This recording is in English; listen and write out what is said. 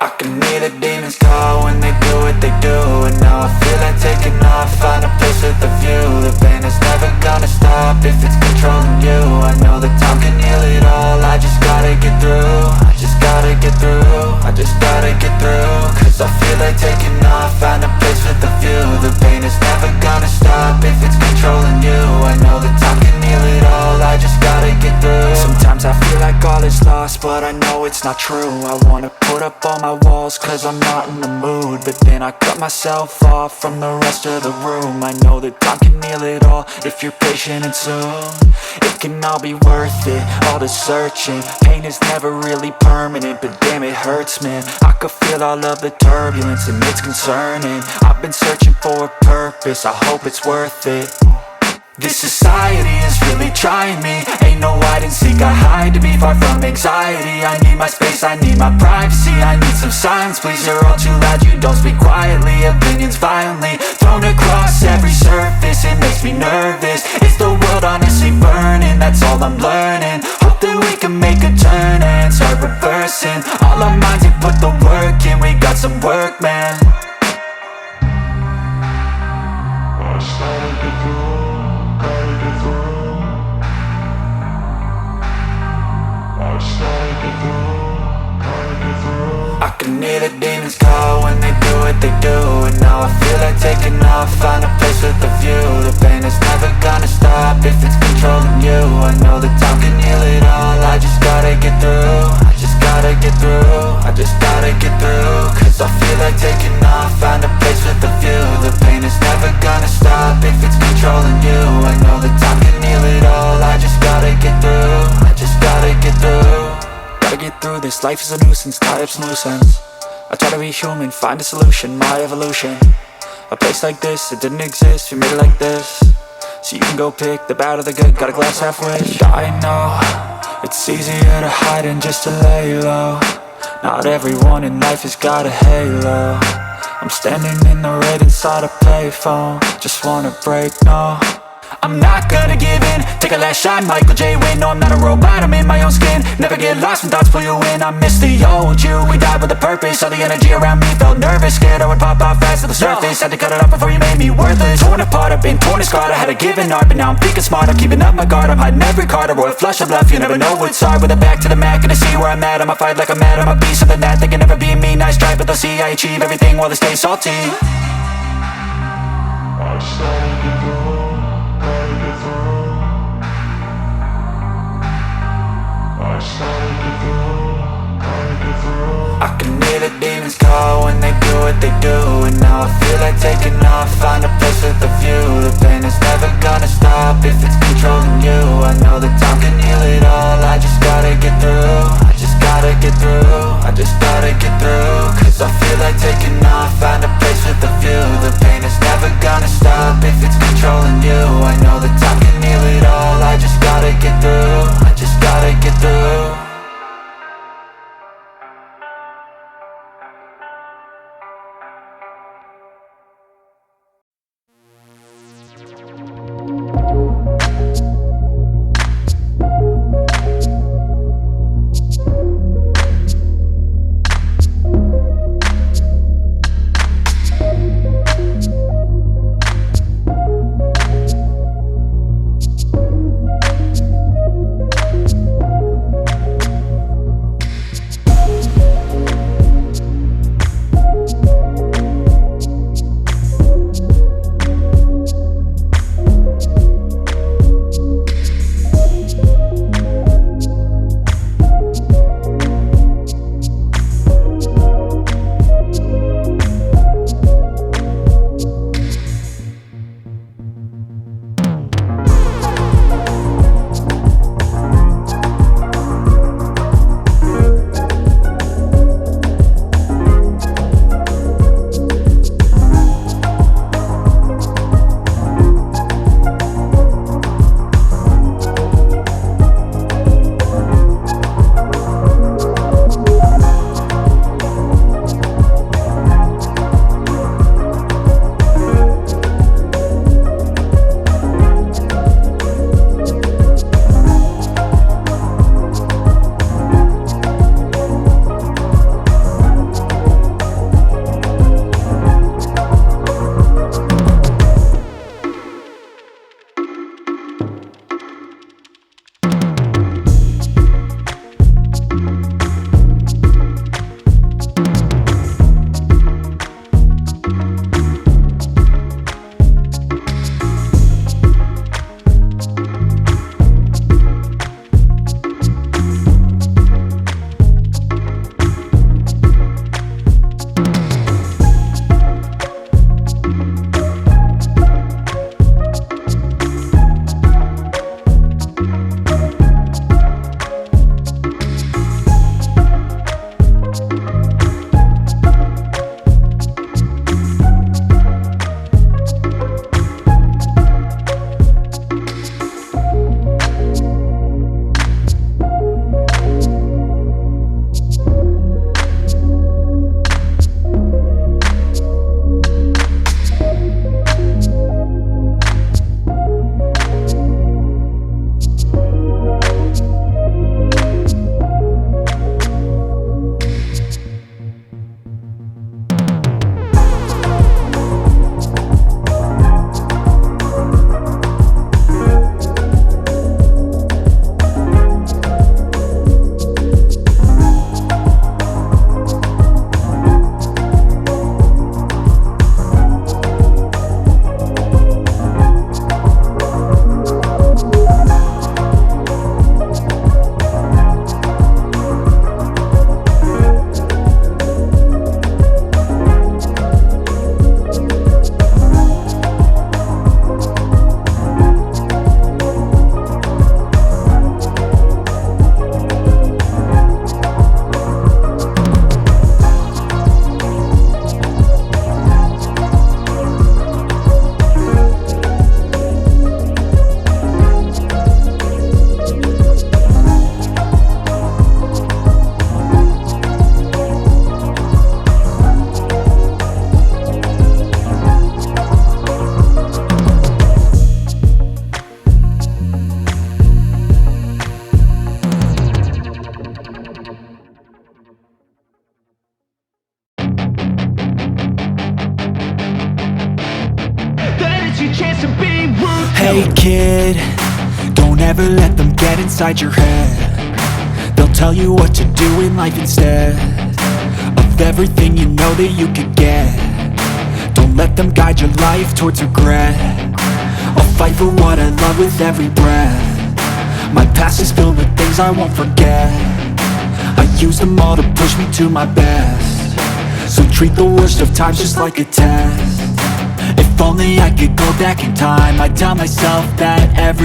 I can hear the demons call when they do what they do. And now I feel like taking off, find a place with a view. The pain is never gonna stop if it's controlling you. I know that time can heal it all, I just gotta get through. I just gotta get through, I just gotta get through. Cause I feel like taking off, find a place with a view. The pain is never gonna stop if it's controlling you. I know that time can heal it all, I just gotta get through. Sometimes I feel like all is lost, but I know it's not true. I wanna put up all my walls cause I'm not in the mood, but then I cut myself off from the rest of the room. I know that time can heal it all if you're patient and soon it can all be worth it, all the searching. Pain is never really permanent, but damn it hurts, man. I could feel all of the turbulence and it's concerning. I've been searching for a purpose, I hope it's worth it. This society is really trying me. Ain't no hide and seek, I hide to be far from anxiety. I need my space, I need my privacy. I need some silence, please, you're all too loud. You don't speak quietly, opinions violently thrown across every surface. It makes me nervous, is the world honestly burning? That's all I'm learning. Hope that we can make a turn and start reversing all our minds and put the work in. We got some work, man. I started to do. I can hear the demons call when they do what they do. And now I feel like taking off, find a place with a view. The pain is never gonna stop if it's controlling you. I know that time can heal it all, I just gotta get through. I just gotta get through, I just gotta get through. Cause I feel like taking off, find a place with a view. The pain is never gonna stop if it's controlling you. I know that time can heal it all, I just gotta get through. I just gotta get through. Gotta get through this, life is a nuisance, tie up some loose ends. I try to be human, find a solution, my evolution. A place like this, it didn't exist, we made it like this. So you can go pick the bad or the good, got a glass half wish. I know, it's easier to hide than just to lay low. Not everyone in life has got a halo. I'm standing in the red inside a payphone, just wanna break, no. I'm not gonna give in, take a last shot, Michael J. Win. No, I'm not a robot, I'm in my own skin. Never get lost when thoughts pull you in. I miss the old you, we died with a purpose. All the energy around me felt nervous, scared I would pop out fast to the surface. Had to cut it off before you made me worthless. Torn apart, I've been torn and scarred. I had a given art, but now I'm thinking smart. I'm keeping up my guard, I'm hiding every card. A royal flush of bluff, you never know what's hard. With a back to the mat, gonna see where I'm at. I'ma fight like I'm mad, I'ma be something that they can never be me. Nice try, but they'll see I achieve everything while they stay salty. I started to go. I can hear the demons call when they do what they do. And now I feel like taking off, find a place with a view. The pain is never gonna stop if it's controlling you. I know that time can heal it all, I just gotta get through. I just gotta get through, I just gotta get through. Cause I feel like taking off, find a place with a view. The pain is never gonna stop if it's controlling you. I know that time can heal it all, I just gotta get through. I just gotta get through. Hey kid, don't ever let them get inside your head. They'll tell you what to do in life instead of everything you know that you could get. Don't let them guide your life towards regret. I'll fight for what I love with every breath. My past is filled with things I won't forget. I use them all to push me to my best. So treat the worst of times just like a test. If only I could go back in time, I'd tell myself that everything